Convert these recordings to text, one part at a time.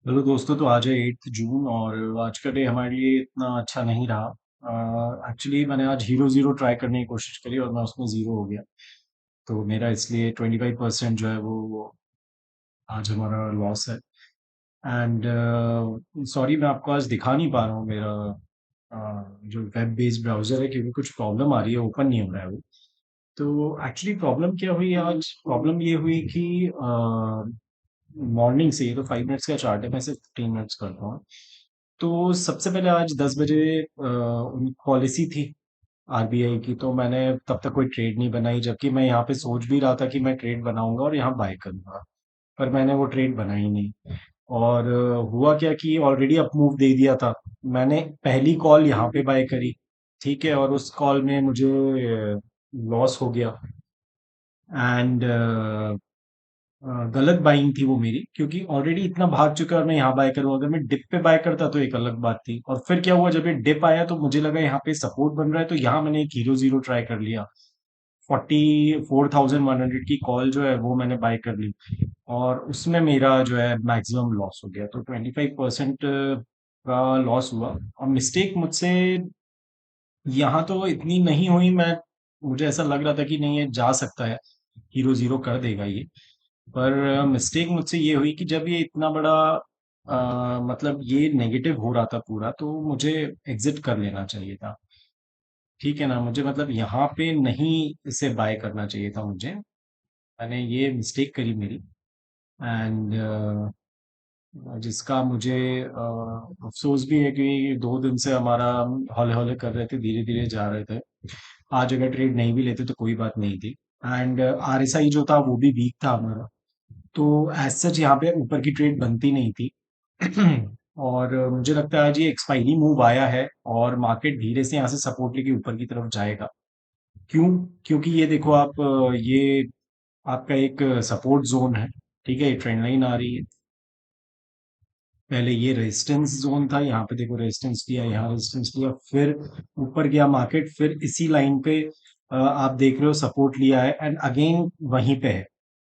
Hello दोस्तों, तो आज है 8 जून और आज का डे हमारे लिए इतना अच्छा नहीं रहा। एक्चुअली मैंने आज हीरो ज़ीरो ट्राई करने की कोशिश करी और मैं उसमें ज़ीरो हो गया। तो मेरा इसलिए 25% जो है वो आज हमारा लॉस है। एंड सॉरी, मैं आपको आज दिखा नहीं पा रहा हूँ मेरा जो वेब बेस्ड ब्राउज़र है, क्योंकि कुछ प्रॉब्लम आ रही है, ओपन नहीं हो रहा है वो। तो एक्चुअली प्रॉब्लम क्या हुई आज? प्रॉब्लम ये हुई कि मॉर्निंग से, ये तो 5 मिनट्स का चार्ट है, मैं सिर्फ 15 मिनट्स करता हूँ। तो सबसे पहले आज 10 बजे उनकी पॉलिसी थी आरबीआई की, तो मैंने तब तक कोई ट्रेड नहीं बनाई, जबकि मैं यहाँ पे सोच भी रहा था कि मैं ट्रेड बनाऊंगा और यहाँ बाय करूंगा। पर मैंने वो ट्रेड बनाई नहीं। और हुआ क्या कि ऑलरेडी अप मूव दे दिया था। मैंने पहली कॉल यहाँ पे बाय करी, ठीक है, और उस कॉल में मुझे लॉस हो गया। एंड गलत बाइंग थी वो मेरी, क्योंकि ऑलरेडी इतना भाग चुका है और मैं यहाँ बाय करूँ। अगर मैं डिप पे बाय करता तो एक अलग बात थी। और फिर क्या हुआ, जब ये डिप आया तो मुझे लगा यहाँ पे सपोर्ट बन रहा है, तो यहाँ मैंने एक हीरो जीरो ट्राई कर लिया। 44,100 की कॉल जो है वो मैंने बाय कर ली, और उसमें मेरा जो है मैक्सिमम लॉस हो गया। तो 25% का लॉस हुआ। और मिस्टेक मुझसे यहाँ तो इतनी नहीं हुई। मुझे ऐसा लग रहा था कि नहीं, ये जा सकता है, हीरो जीरो कर देगा ये। पर मिस्टेक मुझसे ये हुई कि जब ये इतना बड़ा मतलब ये नेगेटिव हो रहा था पूरा, तो मुझे एग्जिट कर लेना चाहिए था। ठीक है ना, मुझे मतलब यहाँ पे नहीं इसे बाय करना चाहिए था मुझे। मैंने ये मिस्टेक करी मेरी। एंड जिसका मुझे अफसोस भी है कि 2 दिन से हमारा हौले हौले कर रहे थे, धीरे धीरे जा रहे थे। आज अगर ट्रेड नहीं भी लेते तो कोई बात नहीं थी। एंड आरएसआई जो था वो भी वीक था हमारा। तो एज सच यहाँ पे ऊपर की ट्रेड बनती नहीं थी। और मुझे लगता है आज ये एक्सपायरी मूव आया है और मार्केट धीरे से यहाँ से सपोर्ट लेके ऊपर की तरफ जाएगा। क्यों? क्योंकि ये देखो आप, ये आपका एक सपोर्ट जोन है, ठीक है, ट्रेंड लाइन आ रही है। पहले ये रेजिस्टेंस जोन था, यहाँ पे देखो रेजिस्टेंस दिया, यहाँ रेजिस्टेंस दिया, फिर ऊपर गया मार्केट, फिर इसी लाइन पे आप देख रहे हो सपोर्ट लिया है, एंड अगेन वहीं पे है।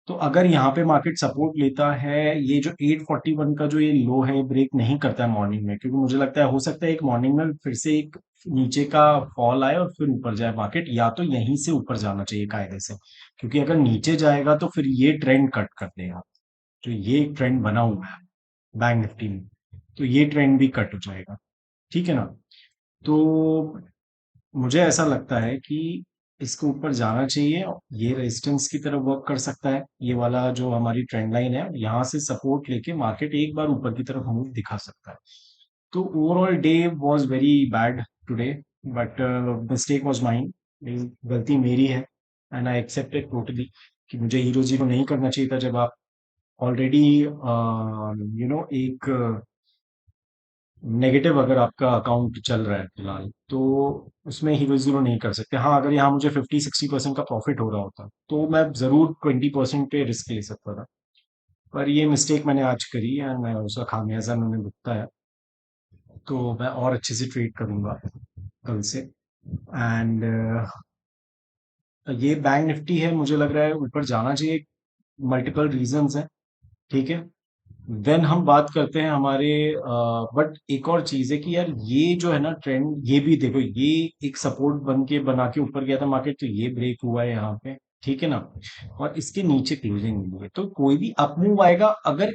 तो अगर यहाँ पे मार्केट सपोर्ट लेता है, ये जो 841 का जो ये लो है, ये ब्रेक नहीं करता है मॉर्निंग में, क्योंकि मुझे लगता है हो सकता है एक मॉर्निंग में फिर से एक नीचे का फॉल आए और फिर ऊपर जाए मार्केट, या तो यहीं से ऊपर जाना चाहिए कायदे से। क्योंकि अगर नीचे जाएगा तो फिर ये ट्रेंड कट कर देगा। तो ये एक ट्रेंड बना हुआ है बैंक निफ्टी में, तो ये ट्रेंड भी कट हो जाएगा। ठीक है ना? तो मुझे ऐसा लगता है कि इसके ऊपर जाना चाहिए। ये रेजिस्टेंस की तरफ वर्क कर सकता है, ये वाला जो हमारी ट्रेंड लाइन है, यहाँ से सपोर्ट लेके मार्केट एक बार ऊपर की तरफ मूव दिखा सकता है। तो overall day was very bad today, but mistake was mine. गलती मेरी है, and I accept it totally, कि मुझे हीरो जीरो नहीं करना चाहिए था। जब आप ऑलरेडी एक नेगेटिव अगर आपका अकाउंट चल रहा है फिलहाल, तो उसमें हीरो जीरो नहीं कर सकते। हाँ, अगर यहाँ मुझे 50-60% का प्रॉफिट हो रहा होता तो मैं जरूर 20% पे रिस्क ले सकता था। पर ये मिस्टेक मैंने आज करी है, मैं उसका खामियाजा मैंने भुगता है। तो मैं और अच्छे से ट्रेड करूंगा कल से। एंड ये बैंक निफ्टी है, मुझे लग रहा है ऊपर जाना चाहिए। मल्टीपल रीजंस हैं, ठीक है। देन हम बात करते हैं हमारे, बट एक और चीज है कि यार ये जो है ना ट्रेंड, ये भी देखो, ये एक सपोर्ट बना के ऊपर गया था मार्केट, तो ये ब्रेक हुआ है यहाँ पे, ठीक है ना। और इसके नीचे क्लोजिंग हुई है, तो कोई भी अप मूव आएगा अगर,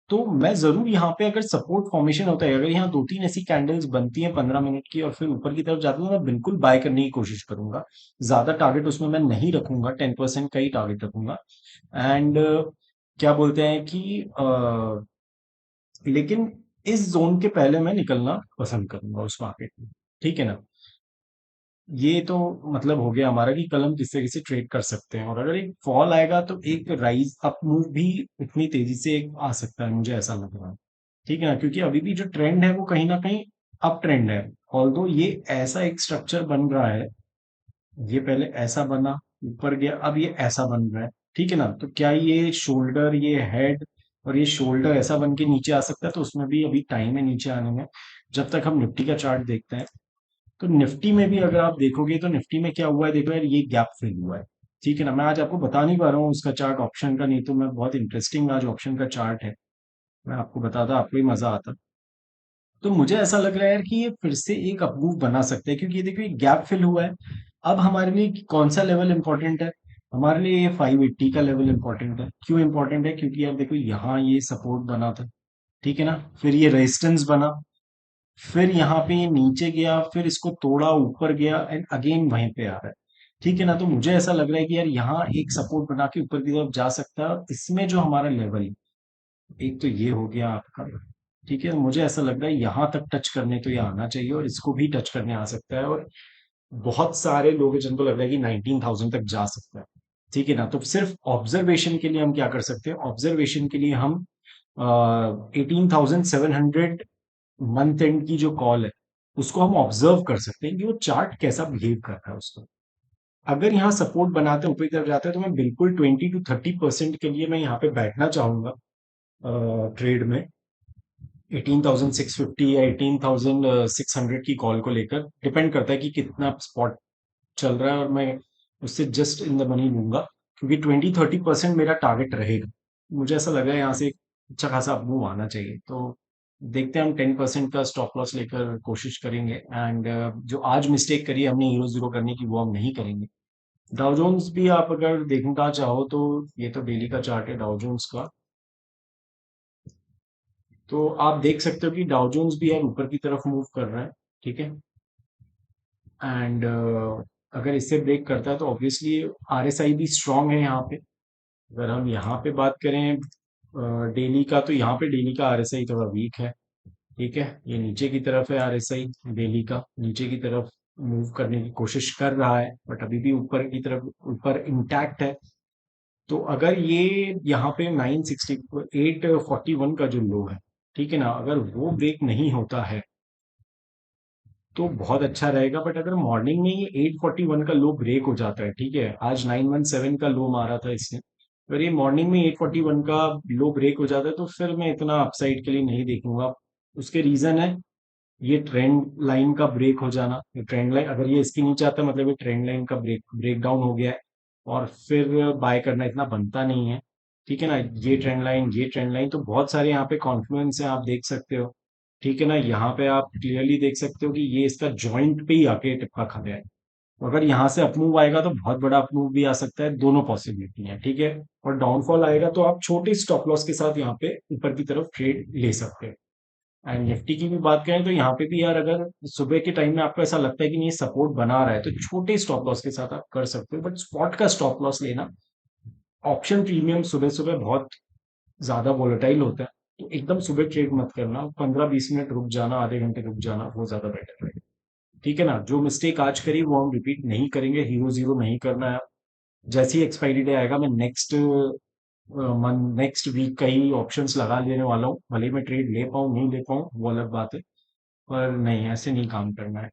तो मैं जरूर यहाँ पे, अगर सपोर्ट फॉर्मेशन होता है, अगर यहाँ 2-3 ऐसी कैंडल्स बनती हैं 15 मिनट की और फिर ऊपर की तरफ जाती है, तो मैं बिल्कुल बाय करने की कोशिश करूंगा। ज्यादा टारगेट उसमें मैं नहीं रखूंगा, 10% का ही टारगेट रखूंगा। एंड क्या बोलते हैं कि लेकिन इस जोन के पहले मैं निकलना पसंद करूंगा उस मार्केट में। ठीक है ना? ये तो मतलब हो गया हमारा कि कल हम किस तरीके से ट्रेड कर सकते हैं, और अगर एक फॉल आएगा तो एक राइज अप मूव भी इतनी तेजी से एक आ सकता है, मुझे ऐसा लग रहा है। ठीक है ना? क्योंकि अभी भी जो ट्रेंड है वो कहीं ना कहीं अप ट्रेंड है। ऑल्दो ये ऐसा एक स्ट्रक्चर बन रहा है, ये पहले ऐसा बना, ऊपर गया, अब ये ऐसा बन रहा है। ठीक है ना? तो क्या ये शोल्डर, ये हेड और ये शोल्डर ऐसा बन के नीचे आ सकता है? तो उसमें भी अभी टाइम है नीचे आने में। जब तक हम निफ्टी का चार्ट देखते हैं, तो निफ्टी में भी अगर आप देखोगे तो निफ्टी में क्या हुआ है, देखो यार, ये गैप फिल हुआ है। ठीक है ना? मैं आज आपको बता नहीं पा रहा हूँ उसका चार्ट ऑप्शन का, नहीं तो मैं बहुत इंटरेस्टिंग आज ऑप्शन का चार्ट है, मैं आपको बताता, आपको ही मजा आता। तो मुझे ऐसा लग रहा है यार कि ये फिर से एक अपमूव बना सकते हैं, क्योंकि ये देखो, ये गैप फिल हुआ है। अब हमारे लिए कौन सा लेवल इंपॉर्टेंट है? हमारे लिए ये 580 का लेवल इंपॉर्टेंट है। क्यों इंपॉर्टेंट है? क्योंकि यार देखो, यहाँ ये सपोर्ट बना था, ठीक है ना, फिर ये रेजिस्टेंस बना, फिर यहाँ पे ये नीचे गया, फिर इसको तोड़ा, ऊपर गया, एंड अगेन वहीं पे आ रहा है। ठीक है ना, तो मुझे ऐसा लग रहा है कि यार यहाँ एक सपोर्ट बना के ऊपर की तरफ जा सकता है, और इसमें जो हमारा लेवल है, एक तो ये हो गया आपका, ठीक है, मुझे ऐसा लग रहा है यहाँ तक टच करने तो ये आना चाहिए, और इसको भी टच करने आ सकता है, और बहुत सारे लोग हैं जिनको लग रहा है कि 19,000 तक जा सकता है। ठीक है ना, तो सिर्फ ऑब्जर्वेशन के लिए हम क्या कर सकते हैं? ऑब्जर्वेशन के लिए हम 18,700 मंथ एंड की जो कॉल है, उसको हम ऑब्जर्व कर सकते हैं कि वो चार्ट कैसा बिहेव कर रहा है उसको। अगर यहाँ सपोर्ट बनाते हैं, ऊपर की तरफ जाते हैं, तो मैं बिल्कुल 20 to 30% के लिए मैं यहाँ पे बैठना चाहूंगा ट्रेड में, 18,650 या 18,600 की कॉल को लेकर। डिपेंड करता है कि कितना स्पॉट चल रहा है, और मैं उससे जस्ट इन द मनी लूंगा, क्योंकि 20-30% मेरा टारगेट रहेगा। मुझे ऐसा लग रहा है यहाँ से एक अच्छा खासा मूव आना चाहिए, तो देखते हैं, हम 10% का स्टॉप लॉस लेकर कोशिश करेंगे, एंड जो आज मिस्टेक करी है हमने हीरो जीरो करने की, वो हम नहीं करेंगे। डाउ जोन्स भी आप अगर देखना चाहो तो, ये तो डेली का चार्ट है डाउ जोन्स का, तो आप देख सकते हो कि डाउ जोन्स भी यार ऊपर की तरफ मूव कर रहा है, ठीक है। एंड अगर इससे ब्रेक करता है तो ऑब्वियसली आरएसआई भी स्ट्रांग है यहाँ पे। अगर हम यहाँ पे बात करें डेली का, तो यहाँ पे डेली का आरएसआई थोड़ा वीक है, ठीक है। ये नीचे की तरफ है, आरएसआई डेली का नीचे की तरफ मूव करने की कोशिश कर रहा है, बट अभी भी ऊपर की तरफ, ऊपर इंटैक्ट है। तो अगर ये यहाँ पे 841 का जो लो है, ठीक है ना, अगर वो ब्रेक नहीं होता है तो बहुत अच्छा रहेगा। बट अगर मॉर्निंग में ये 841 का लो ब्रेक हो जाता है, ठीक है, आज 917 का लो मारा था इसने, अगर ये मॉर्निंग में 841 का लो ब्रेक हो जाता है, तो फिर मैं इतना अपसाइड के लिए नहीं देखूंगा। उसके रीजन है, ये ट्रेंड लाइन का ब्रेक हो जाना। ये ट्रेंड लाइन अगर ये इसके नीचे आता है, मतलब ये ट्रेंड लाइन का ब्रेक डाउन हो गया है, और फिर बाय करना इतना बनता नहीं है, ठीक है ना। ये ट्रेंड लाइन, ये ट्रेंड लाइन, तो बहुत सारे यहाँ पे कॉन्फ्लुएंस है, आप देख सकते हो, ठीक है ना। यहाँ पे आप क्लियरली देख सकते हो कि ये इसका जॉइंट पे ही आके टिप्पा खा गया है। तो अगर यहाँ से अपमूव आएगा तो बहुत बड़ा अपमूव भी आ सकता है, दोनों पॉसिबिलिटी है, ठीक है। और डाउनफॉल आएगा तो आप छोटे स्टॉप लॉस के साथ यहाँ पे ऊपर की तरफ ट्रेड ले सकते हैं। एंड निफ्टी की भी बात करें तो यहाँ पे भी यार, अगर सुबह के टाइम में आपको ऐसा लगता है कि नहीं सपोर्ट बना रहा है, तो छोटे स्टॉप लॉस के साथ आप कर सकते हो, बट स्पॉट का स्टॉप लॉस लेना, ऑप्शन प्रीमियम सुबह सुबह बहुत ज्यादा वोलेटाइल होता है, तो एकदम सुबह ट्रेड मत करना, 15-20 मिनट रुक जाना, आधे घंटे रुक जाना, वो ज्यादा बेटर रहेगा, ठीक है ना। जो मिस्टेक आज करी वो हम रिपीट नहीं करेंगे, हीरो जीरो नहीं करना है। जैसे ही एक्सपायरी डे आएगा, मैं नेक्स्ट वीक का ही ऑप्शंस लगा लेने वाला हूँ, भले ही मैं ट्रेड ले पाऊँ नहीं ले पाऊँ वो अलग बात है, पर नहीं, ऐसे नहीं काम करना है,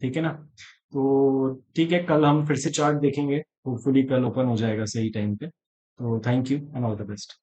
ठीक है ना। तो ठीक है, कल हम फिर से चार्ट देखेंगे, होपफुली कल ओपन हो जाएगा सही टाइम पे। तो thank you and all the best.